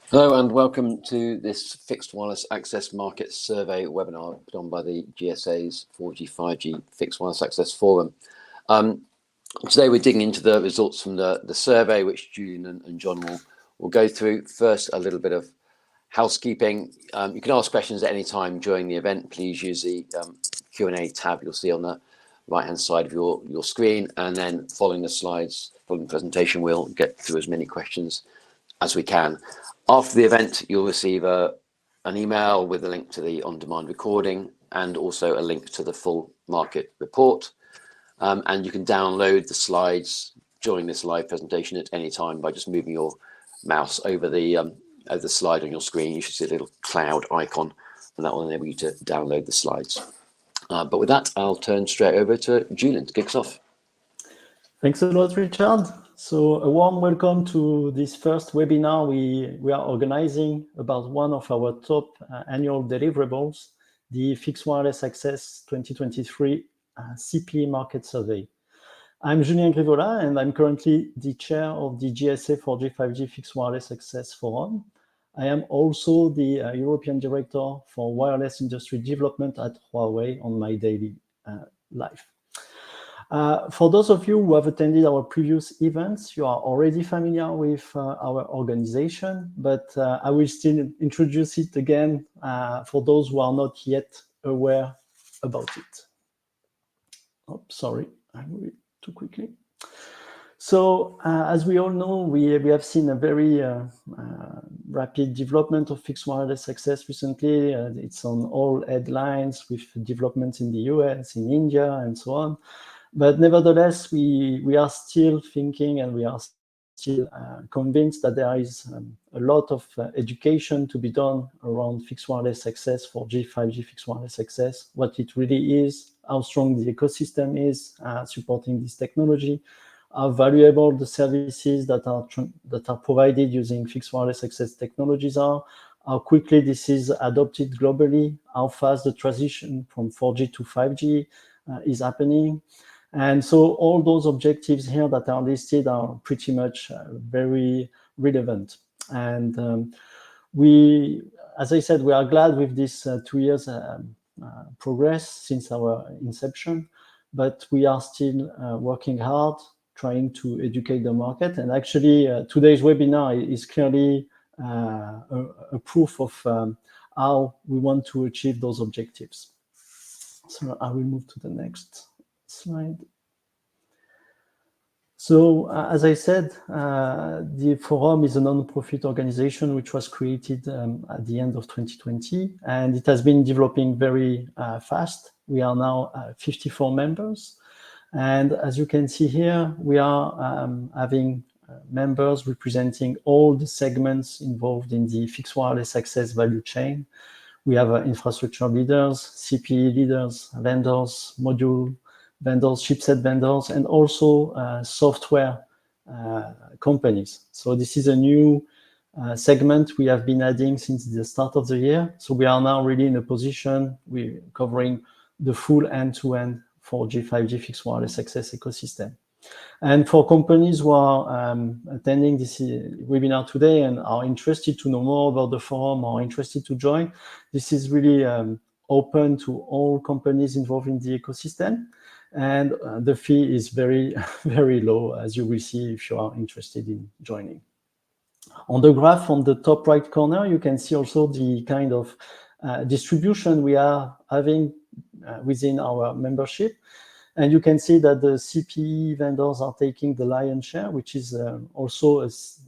Hello and welcome to this Fixed Wireless Access Market Survey webinar put on by the GSA's 4G, 5G Fixed Wireless Access Forum. Today we're digging into the results from the survey, which Julian and John will go through. First, a little bit of housekeeping. You can ask questions at any time during the event. Please use the Q&A tab you'll see on the right-hand side of your screen, and then following the slides, following the presentation, we'll get through as many questions as we can. After the event, you'll receive an email with a link to the on-demand recording and also a link to the full market report. And you can download the slides during this live presentation at any time by just moving your mouse over the slide on your screen. You should see a little cloud icon, and that will enable you to download the slides. But with that, I'll turn straight over to Julian to kick us off. Thanks a lot, Richard. So a warm welcome to this first webinar we are organizing about one of our top annual deliverables, the Fixed Wireless Access 2023 CPE Market Survey. I'm Julien Grivola, and I'm currently the chair of the GSA 4G 5G Fixed Wireless Access Forum. I am also the European Director for Wireless Industry Development at Huawei on my daily life. For those of you who have attended our previous events, you are already familiar with our organization, but I will still introduce it again for those who are not yet aware about it. Oh, sorry, I moved too quickly. So as we all know, we have seen a very rapid development of fixed wireless access recently. It's on all headlines with developments in the US, in India, and so on. But nevertheless, we are still thinking, and we are still convinced that there is a lot of education to be done around fixed wireless access, 4G, 5G fixed wireless access, what it really is, how strong the ecosystem is supporting this technology, how valuable the services that are provided using fixed wireless access technologies are, how quickly this is adopted globally, how fast the transition from 4G to 5G is happening. And so all those objectives here that are listed are pretty much very relevant. And as I said, we are glad with this 2 years progress since our inception, but we are still working hard, trying to educate the market. And actually, today's webinar is clearly a proof of how we want to achieve those objectives. So I will move to the next slide. So as I said, the forum is a non-profit organization which was created at the end of 2020, and it has been developing very fast. We are now 54 members, and as you can see here, we are having members representing all the segments involved in the fixed wireless access value chain. We have infrastructure leaders, CPE leaders, vendors, module vendors, chipset vendors, and also software companies. So this is a new segment we have been adding since the start of the year. So we are now really in a position, we're covering the full end-to-end 4G, 5G fixed wireless access ecosystem. And for companies who are attending this webinar today and are interested to know more about the forum or interested to join, this is really open to all companies involved in the ecosystem. And the fee is very, very low, as you will see if you are interested in joining. On the graph on the top right corner, you can see also the kind of distribution we are having within our membership. And you can see that the CPE vendors are taking the lion's share, which is also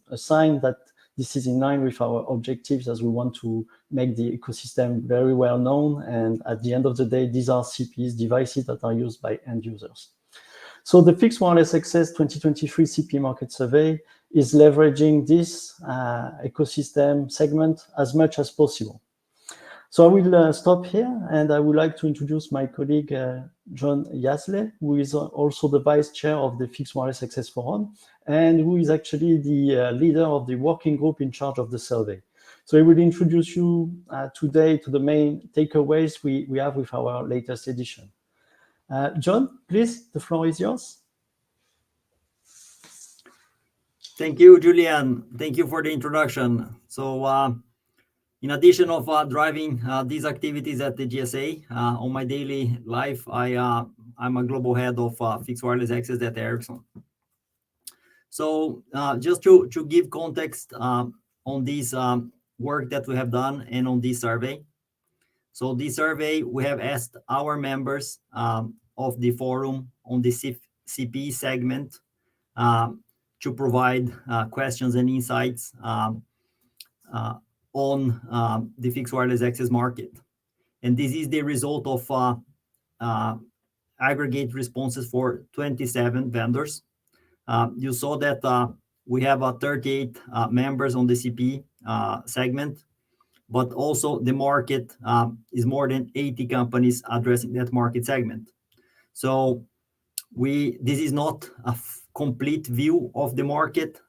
a sign that this is in line with our objectives, as we want to make the ecosystem very well known. And at the end of the day, these are CPEs, devices that are used by end users. So the Fixed Wireless Access 2023 CPE Market Survey is leveraging this ecosystem segment as much as possible. So I will stop here, and I would like to introduce my colleague, John Yasley, who is also the vice chair of the Fixed Wireless Access Forum, and who is actually the leader of the working group in charge of the survey. So I will introduce you today to the main takeaways we have with our latest edition. John, please, the floor is yours. Thank you, Julian. Thank you for the introduction. So in addition of driving these activities at the GSA, on my daily life, I'm a global head of fixed wireless access at Ericsson. So just to give context on this work that we have done and on this survey. So this survey, we have asked our members of the forum on the CPE segment to provide questions and insights on the fixed wireless access market. And this is the result of aggregate responses for 27 vendors. You saw that we have 38 members on the CPE segment, but also the market is more than 80 companies addressing that market segment. So this is not a complete view of the market,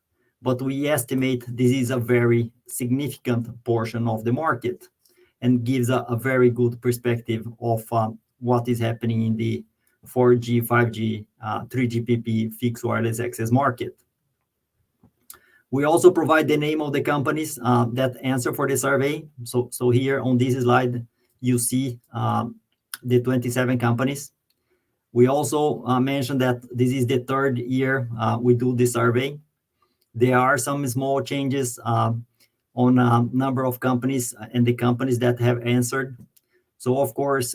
but we estimate this is a very significant portion of the market and gives a very good perspective of what is happening in the 4G, 5G, 3GPP fixed wireless access market. We also provide the name of the companies that answer for the survey. So here on this slide, you see the 27 companies. We also mentioned that this is the third year we do the survey. There are some small changes on number of companies and the companies that have answered. So of course,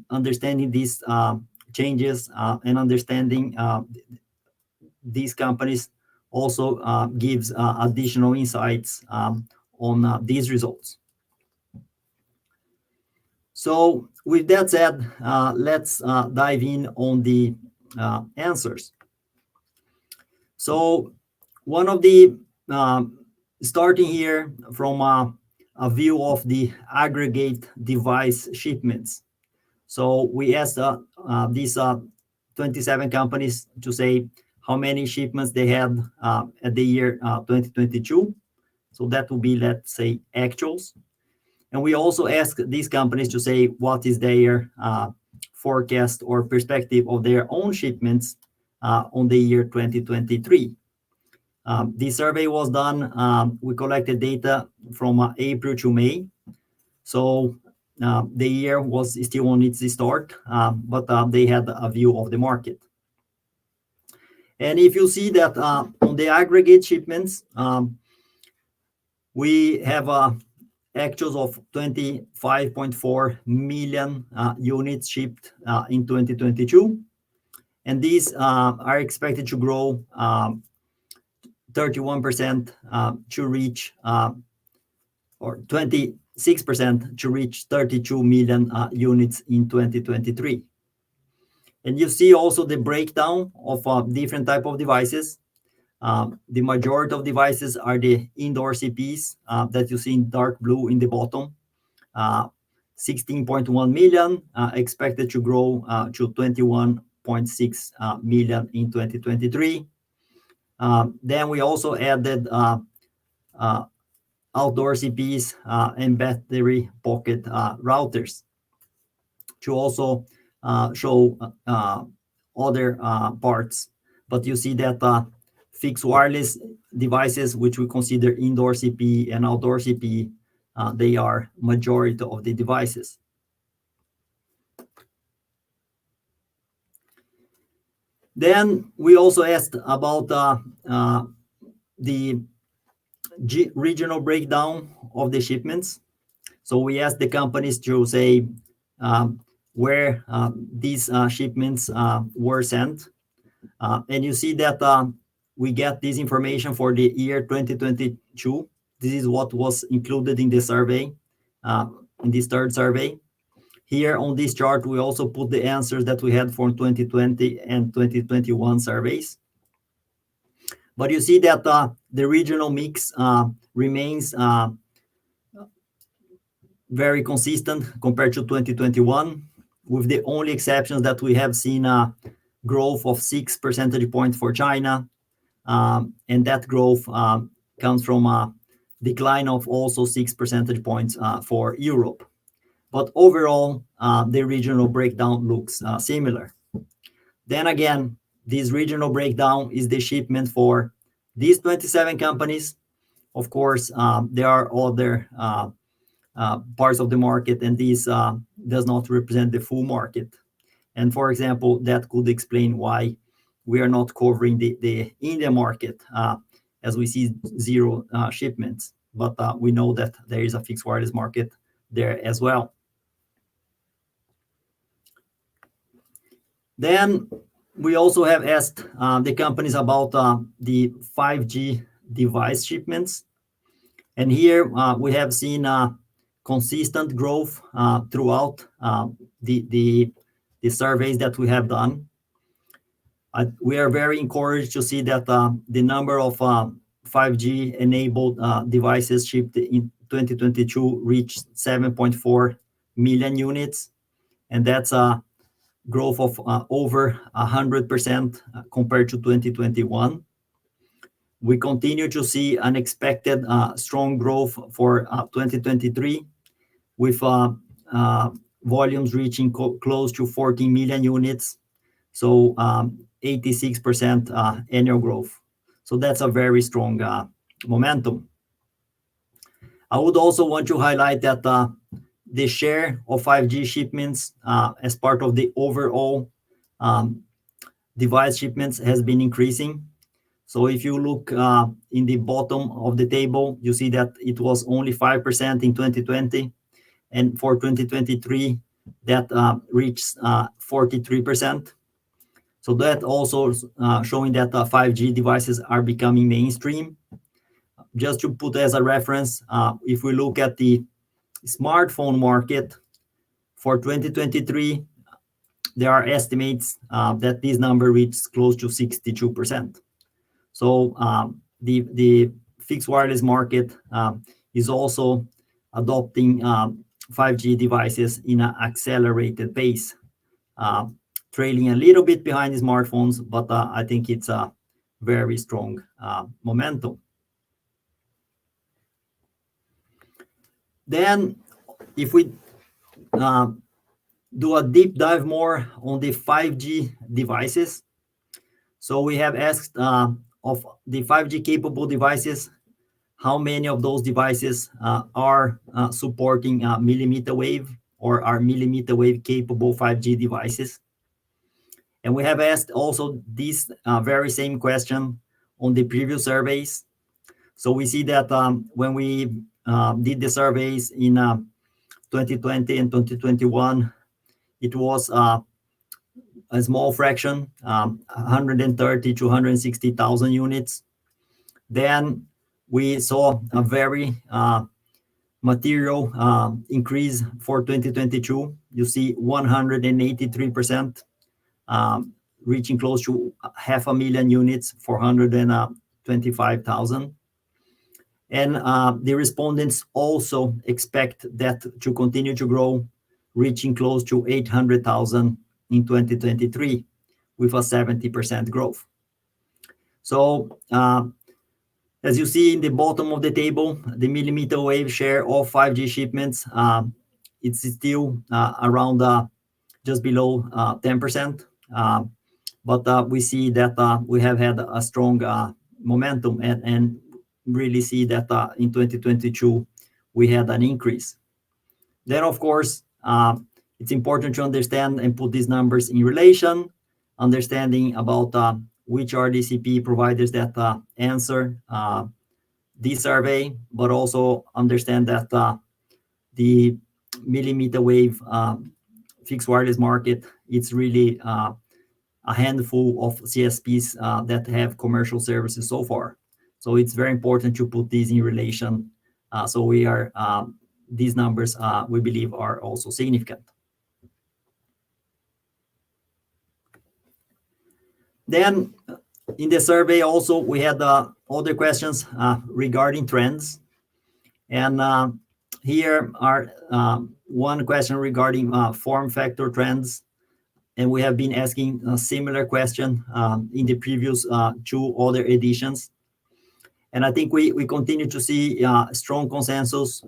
understanding these changes and understanding these companies also gives additional insights on these results. So with that said, let's dive in on the answers. So one of the, starting here from a view of the aggregate device shipments. So we asked these 27 companies to say how many shipments they had at the year 2022. So that will be, let's say, actuals. And we also asked these companies to say what is their forecast or perspective of their own shipments on the year 2023. The survey was done, we collected data from April to May. So the year was still on its start, but they had a view of the market. And if you see that on the aggregate shipments, we have actuals of 25.4 million units shipped in 2022. And these are expected to grow 31% to reach, or 26% to reach 32 million units in 2023. And you see also the breakdown of different type of devices. The majority of devices are the indoor CPEs that you see in dark blue in the bottom. 16.1 million expected to grow to 21.6 million in 2023. Then we also added outdoor CPEs and battery pocket routers to also show other parts. But you see that fixed wireless devices, which we consider indoor CPE and outdoor CPE, they are majority of the devices. Then we also asked about the regional breakdown of the shipments. So we asked the companies to say where these shipments were sent. And you see that we get this information for the year 2022. This is what was included in the survey, in this third survey. Here on this chart, we also put the answers that we had for 2020 and 2021 surveys. But you see that the regional mix remains very consistent compared to 2021, with the only exceptions that we have seen a growth of 6 percentage points for China. And that growth comes from a decline of also 6 percentage points for Europe. But overall, the regional breakdown looks similar. Then again, this regional breakdown is the shipment for these 27 companies. of course, there are other parts of the market, and this does not represent the full market. And for example, that could explain why we are not covering the India market, as we see zero shipments. But we know that there is a fixed wireless market there as well. Then we also have asked the companies about the 5G device shipments. And here we have seen consistent growth throughout the surveys that we have done. We are very encouraged to see that the number of 5G enabled devices shipped in 2022 reached 7.4 million units. And that's a growth of over 100% compared to 2021. We continue to see unexpected strong growth for 2023, with volumes reaching close to 14 million units. So 86% annual growth. So that's a very strong momentum. I would also want to highlight that the share of 5G shipments as part of the overall device shipments has been increasing. So if you look in the bottom of the table, you see that it was only 5% in 2020. And for 2023, that reached 43%. So that also showing that 5G devices are becoming mainstream. Just to put as a reference, if we look at the smartphone market for 2023, there are estimates that this number reaches close to 62%. So the fixed wireless market is also adopting 5G devices in an accelerated pace, trailing a little bit behind the smartphones, but I think it's a very strong momentum. Then, if we do a deep dive more on the 5G devices, so we have asked of the 5G capable devices, how many of those devices are supporting millimeter wave or are millimeter wave capable 5G devices. And we have asked also this very same question on the previous surveys. So we see that when we did the surveys in 2020 and 2021, it was a small fraction, 130 to 160,000 units. Then we saw a very material increase for 2022. You see 183%, reaching close to 500,000 units, 425,000. And the respondents also expect that to continue to grow, reaching close to 800,000 in 2023, with a 70% growth. So as you see in the bottom of the table, the millimeter wave share of 5G shipments, it's still around just below 10%. But we see that we have had a strong momentum and really see that in 2022, we had an increase. Then, of course, it's important to understand and put these numbers in relation, understanding about which are the CPE providers that answer this survey, but also understand that the millimeter wave fixed wireless market, it's really a handful of CSPs that have commercial services so far. So it's very important to put these in relation. So we are, these numbers we believe are also significant. Then in the survey also, we had other questions regarding trends. And here are one question regarding form factor trends. And we have been asking a similar question in the previous two other editions. And I think we continue to see strong consensus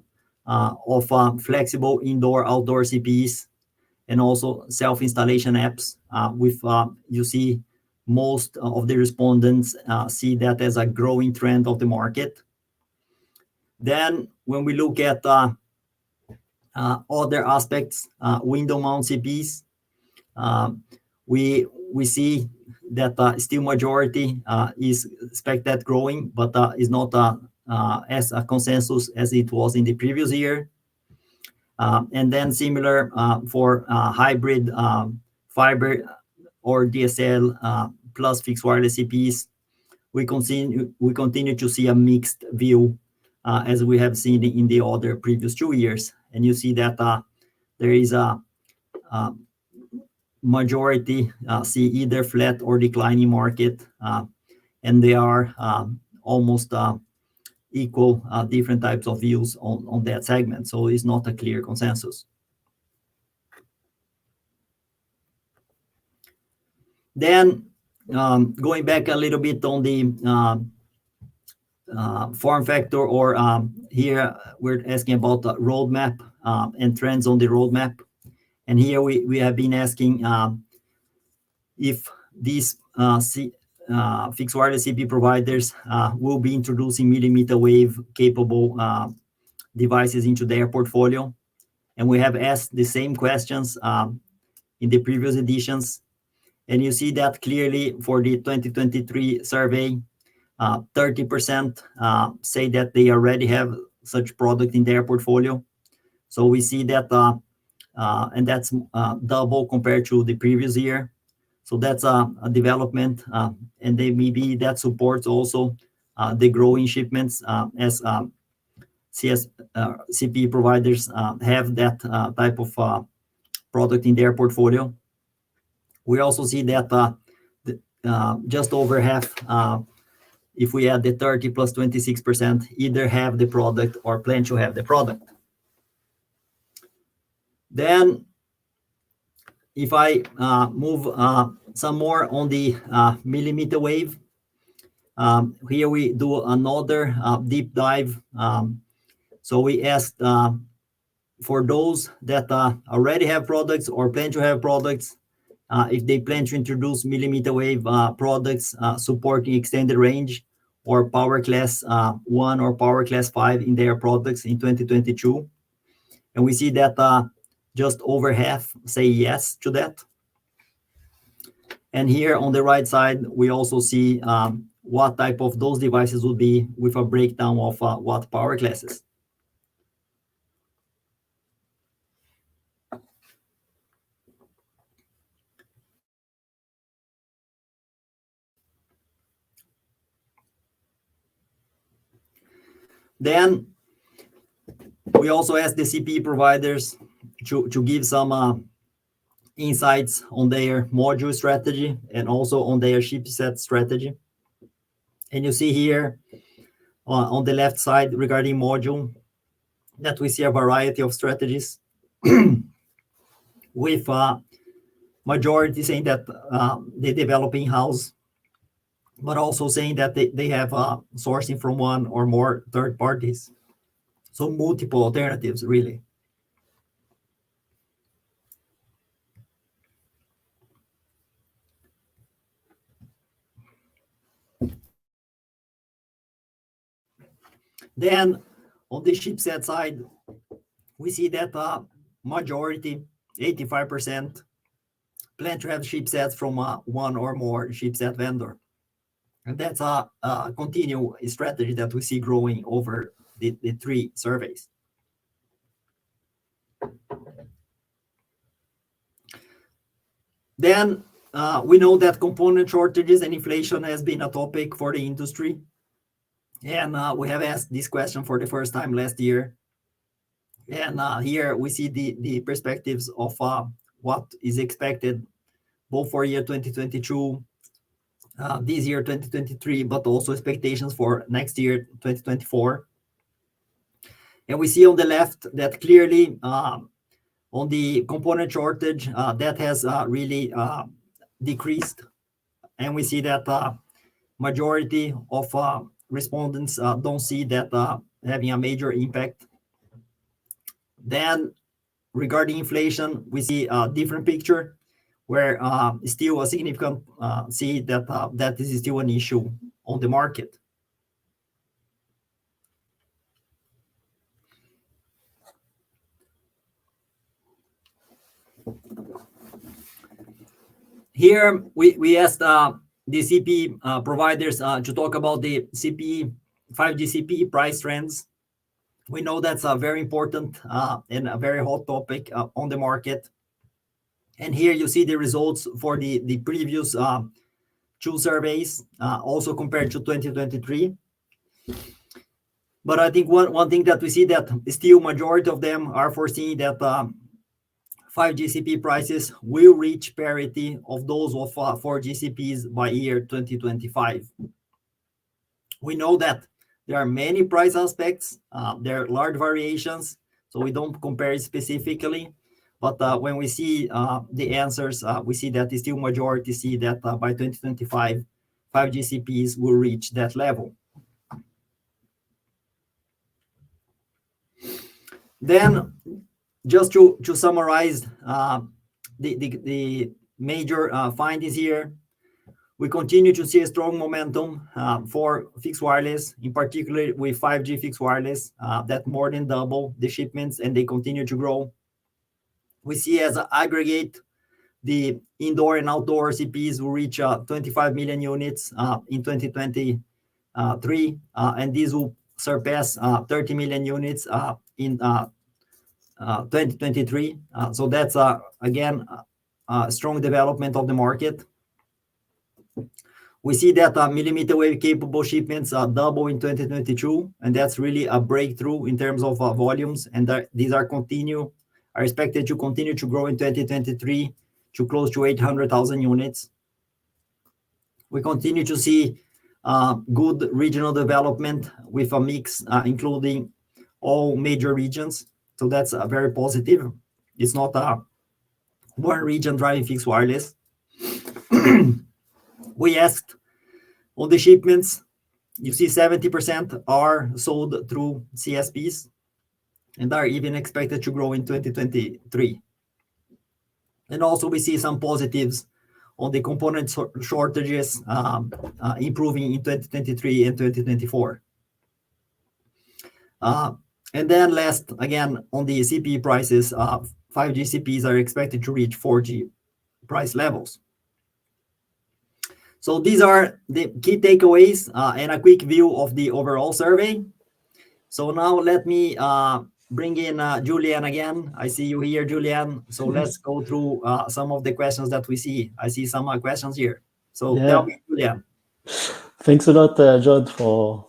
of flexible indoor-outdoor CPEs and also self-installation apps. With you see most of the respondents see that as a growing trend of the market. Then when we look at other aspects, window mount CPEs, we see that still majority is expected growing, but is not as a consensus as it was in the previous year. And then similar for hybrid fiber or DSL plus fixed wireless CPEs, we continue to see a mixed view as we have seen in the other previous 2 years. And you see that there is a majority see either flat or declining market, and they are almost equal different types of views on that segment. So it's not a clear consensus. Then going back a little bit on the form factor, or here we're asking about the roadmap and trends on the roadmap. And here we have been asking if these fixed wireless CPE providers will be introducing mmWave capable devices into their portfolio. And we have asked the same questions in the previous editions. And you see that clearly for the 2023 survey, 30% say that they already have such product in their portfolio. So we see that, and that's double compared to the previous year. So that's a development, and they maybe that supports also the growing shipments as CPE providers have that type of product in their portfolio. We also see that just over half, if we add the 30 plus 26%, either have the product or plan to have the product. Then if I move some more on the mmWave, here we do another deep dive. So we asked for those that already have products or plan to have products, if they plan to introduce mmWave products supporting extended range or power class 1 or power class 5 in their products in 2022. And we see that just over half say yes to that. And here on the right side, we also see what type of those devices would be with a breakdown of what power classes. Then we also asked the CPE providers to give some insights on their module strategy and also on their chipset strategy. And you see here on the left side regarding module that we see a variety of strategies with majority saying that they develop in-house, but also saying that they have sourcing from one or more third parties. So multiple alternatives, really. Then on the chipset side, we see that majority, 85%, plan to have chipsets from one or more chipset vendor. And that's a continual strategy that we see growing over the 3 surveys. Then we know that component shortages and inflation has been a topic for the industry. And we have asked this question for the first time last year. And here we see the perspectives of what is expected both for year 2022, this year 2023, but also expectations for next year 2024. And we see on the left that clearly on the component shortage, that has really decreased. And we see that majority of respondents don't see that having a major impact. Then regarding inflation, we see a different picture where still a significant see that that is still an issue on the market. Here we asked the CPE providers to talk about the CPE 5G CPE price trends. We know that's a very important and a very hot topic on the market. And here you see the results for the previous 2 surveys, also compared to 2023. But I think one thing that we see that still majority of them are foreseeing that 5G CPE prices will reach parity of those of 4G CPEs by year 2025. We know that there are many price aspects, there are large variations, so we don't compare it specifically. But when we see the answers, we see that the still majority see that by 2025, 5G CPEs will reach that level. Then, just to summarize the major findings here, we continue to see a strong momentum for fixed wireless, in particular with 5G fixed wireless, that more than double the shipments, and they continue to grow. We see as an aggregate, the indoor and outdoor CPEs will reach 25 million units in 2023, and these will surpass 30 million units in 2023. So that's, again, a strong development of the market. We see that millimeter wave capable shipments double in 2022, and that's really a breakthrough in terms of volumes, and these are expected to continue to grow in 2023 to close to 800,000 units. We continue to see good regional development with a mix including all major regions. So that's very positive. It's not one region driving fixed wireless. We asked on the shipments, you see 70% are sold through CSPs and are even expected to grow in 2023. And also we see some positives on the component shortages improving in 2023 and 2024. And then last, again, on the CPE prices, 5G CPEs are expected to reach 4G price levels. So these are the key takeaways and a quick view of the overall survey. So now let me bring in Julian again. I see you here, Julian. So let's go through some of the questions that we see. I see some questions here. So tell me, Julian. Thanks a lot, John, for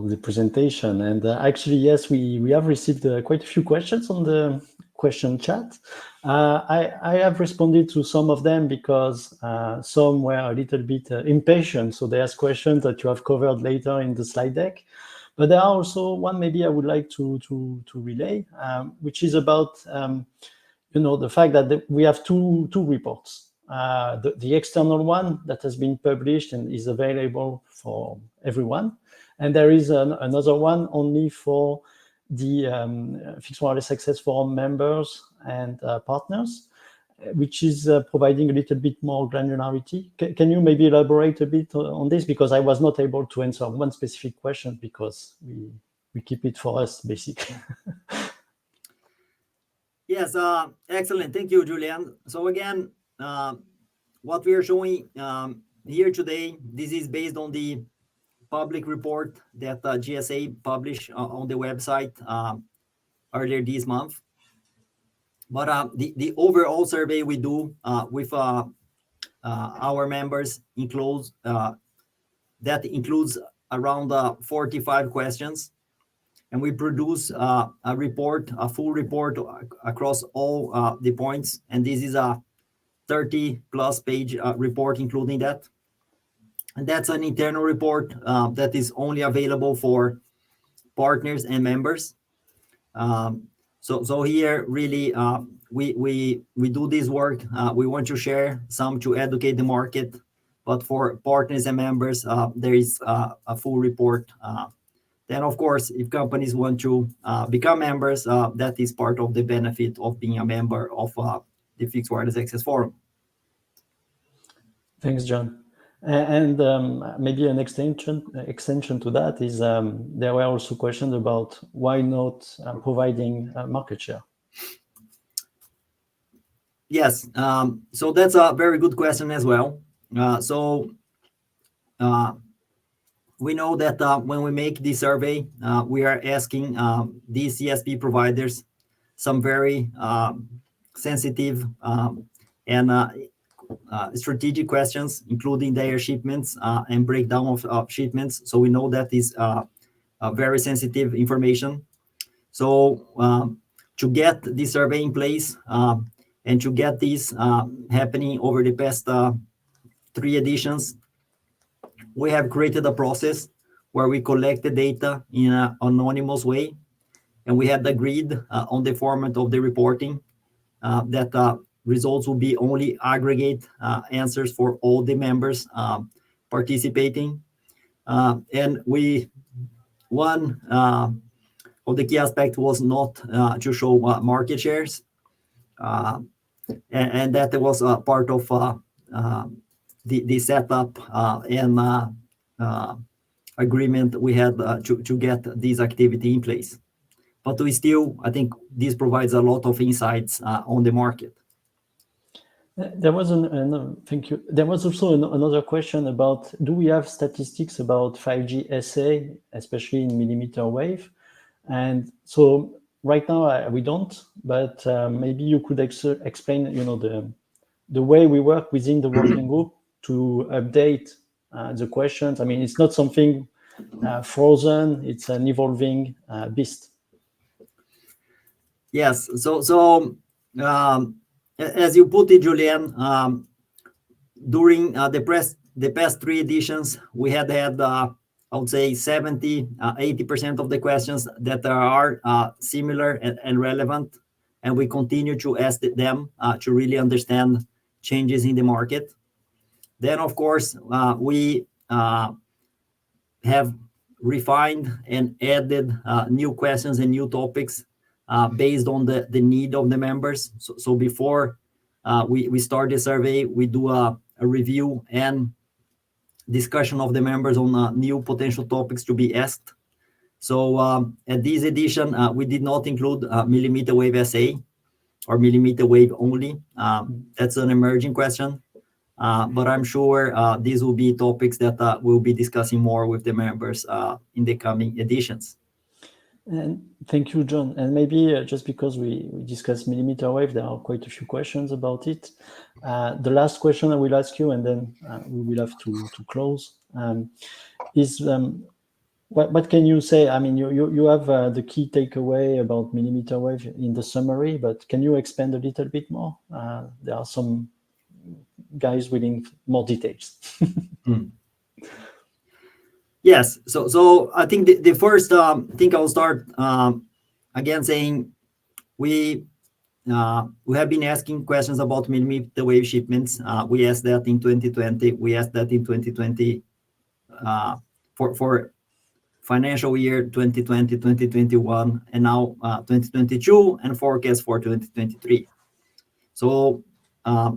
the presentation. And actually, yes, we have received quite a few questions on the question chat. I have responded to some of them because some were a little bit impatient. So there's questions that you have covered later in the slide deck. But there are also one maybe I would like to relay, which is about the fact that we have two reports. The external one that has been published and is available for everyone. And there is another one only for the Fixed Wireless Access Forum members and partners, which is providing a little bit more granularity. Can you maybe elaborate a bit on this? Because I was not able to answer one specific question because we keep it for us, basically. Yes, excellent. Thank you, Julian. So again, what we are showing here today, this is based on the public report that GSA published on the website earlier this month. But the overall survey we do with our members includes around 45 questions, and we produce a full report across all the points, and this is a 30+ page report including that. And that's an internal report that is only available for partners and members. So here really we do this work. We want to share some to educate the market, but for partners and members, there is a full report. Then of course, if companies want to become members, that is part of the benefit of being a member of the Fixed Wireless Access Forum. Thanks, John. And maybe an extension to that is there were also questions about why not providing market share. Yes, so that's a very good question as well. We know that when we make the survey, we are asking these CSP providers some very sensitive and strategic questions, including their shipments and breakdown of shipments. So we know that is very sensitive information. So to get the survey in place and to get this happening over the past 3 editions, we have created a process where we collect the data in an anonymous way, and we had agreed on the format of the reporting that results will be only aggregate answers for all the members participating. And one of the key aspects was not to show market shares, and that was part of the setup and agreement we had to get this activity in place. But we still, I think this provides a lot of insights on the market. There was thank you. There was also another question about, do we have statistics about 5G SA, especially in millimeter wave? And so right now we don't, but maybe you could explain, the way we work within the working group to update the questions. I mean, it's not something frozen; it's an evolving beast. Yes. So as you put it, Julien, during the past 3 editions, we had I would say 70-80% of the questions that are similar and relevant, and we continue to ask them to really understand changes in the market. Then, of course, we have refined and added new questions and new topics based on the need of the members. So before we start the survey, we do a review and discussion of the members on new potential topics to be asked. So at this edition, we did not include millimeter wave SA or millimeter wave only. That's an emerging question. But I'm sure these will be topics that we'll be discussing more with the members in the coming editions. And thank you, John. And maybe just because we discussed millimeter wave, there are quite a few questions about it. The last question I will ask you, and then we will have to close, is what can you say? I mean, you have the key takeaway about millimeter wave in the summary, but can you expand a little bit more? There are some guys willing more details. Yes. So I think the first thing I'll start again saying we have been asking questions about millimeter wave shipments. We asked that in 2020. We asked that in 2020 for financial year 2020, 2021, and now 2022, and forecast for 2023. So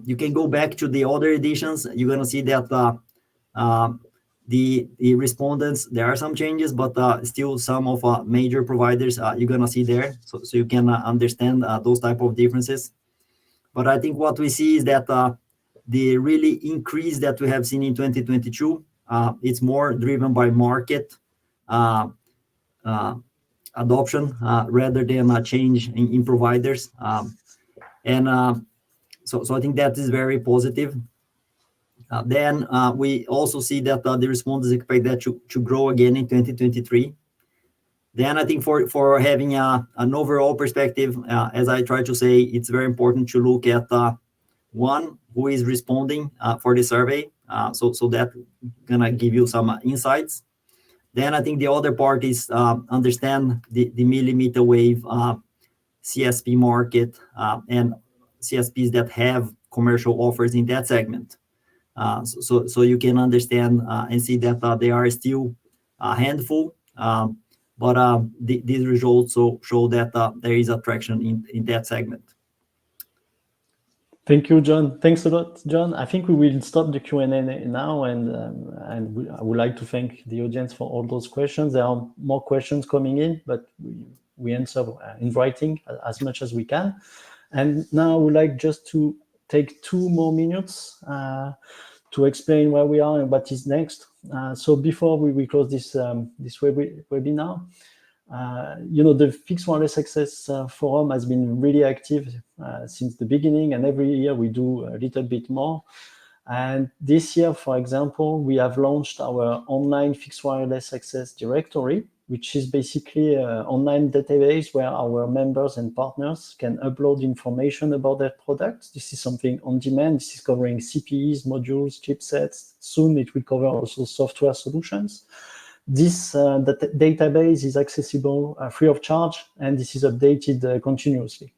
you can go back to the other editions. You're going to see that the respondents, there are some changes, but still some of major providers you're going to see there. So you can understand those type of differences. But I think what we see is that the really increase that we have seen in 2022, it's more driven by market adoption rather than a change in providers. So I think that is very positive. Then we also see that the respondents expect that to grow again in 2023. Then I think for having an overall perspective, as I try to say, it's very important to look at one, who is responding for the survey. So that gonna give you some insights. Then I think the other part is understand the millimeter wave CSP market and CSPs that have commercial offers in that segment. So you can understand and see that they are still a handful, but these results show that there is attraction in that segment. Thank you, John. Thanks a lot, John. I think we will stop the Q&A now, and I would like to thank the audience for all those questions. There are more questions coming in, but we answer in writing as much as we can. And now I would like just to take 2 more minutes to explain where we are and what is next. So before we close this webinar, the Fixed Wireless Access Forum has been really active since the beginning, and every year we do a little bit more. And this year, for example, we have launched our online Fixed Wireless Access directory, which is basically an online database where our members and partners can upload information about their products. This is something on demand. This is covering CPEs, modules, chipsets. Soon it will cover also software solutions. This database is accessible free of charge, and this is updated continuously.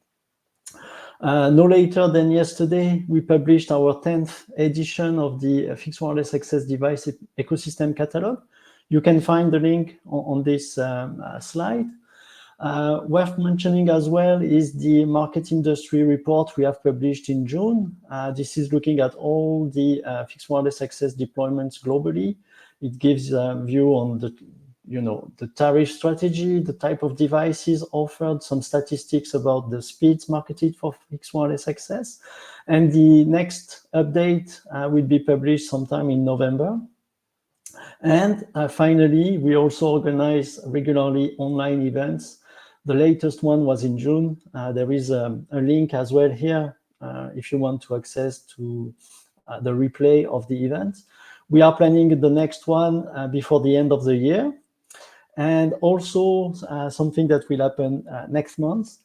No later than yesterday, we published our 10th edition of the Fixed Wireless Access Device Ecosystem Catalog. You can find the link on this slide. Worth mentioning as well is the market industry report we have published in June. This is looking at all the fixed wireless access deployments globally. It gives a view on the tariff strategy, the type of devices offered, some statistics about the speeds marketed for fixed wireless access. And the next update will be published sometime in November. And finally, we also organize regularly online events. The latest one was in June. There is a link as well here if you want to access to the replay of the event. We are planning the next one before the end of the year. And also something that will happen next month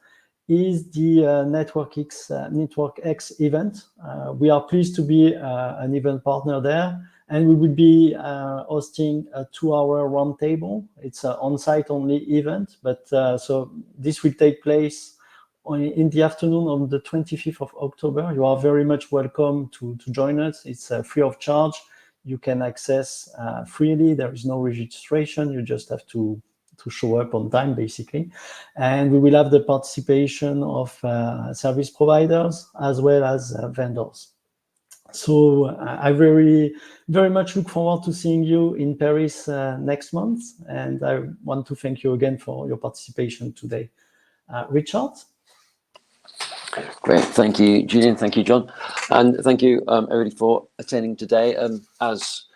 is the Network X event. We are pleased to be an event partner there, and we will be hosting a 2-hour roundtable. It's an on-site only event, but so this will take place in the afternoon on the 25th of October. You are very much welcome to join us. It's free of charge. You can access freely. There is no registration. You just have to show up on time, basically. And we will have the participation of service providers as well as vendors. So I very, very much look forward to seeing you in Paris next month. And I want to thank you again for your participation today. Richard? Great, thank you, Julian. Thank you, John, and thank you, everybody, for attending today. As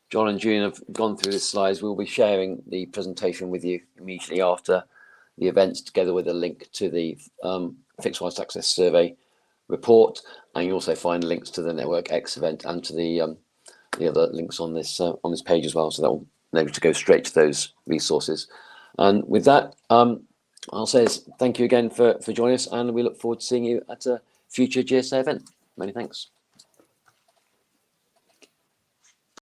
John and Julian have gone through the slides, we'll be sharing the presentation with you immediately after the events, together with a link to the Fixed Wireless Access Survey report, and you also find links to the Network X event and to the other links on this page as well. So that will enable you to go straight to those resources. And with that, I'll say thank you again for joining us, and we look forward to seeing you at a future GSA event. Many thanks.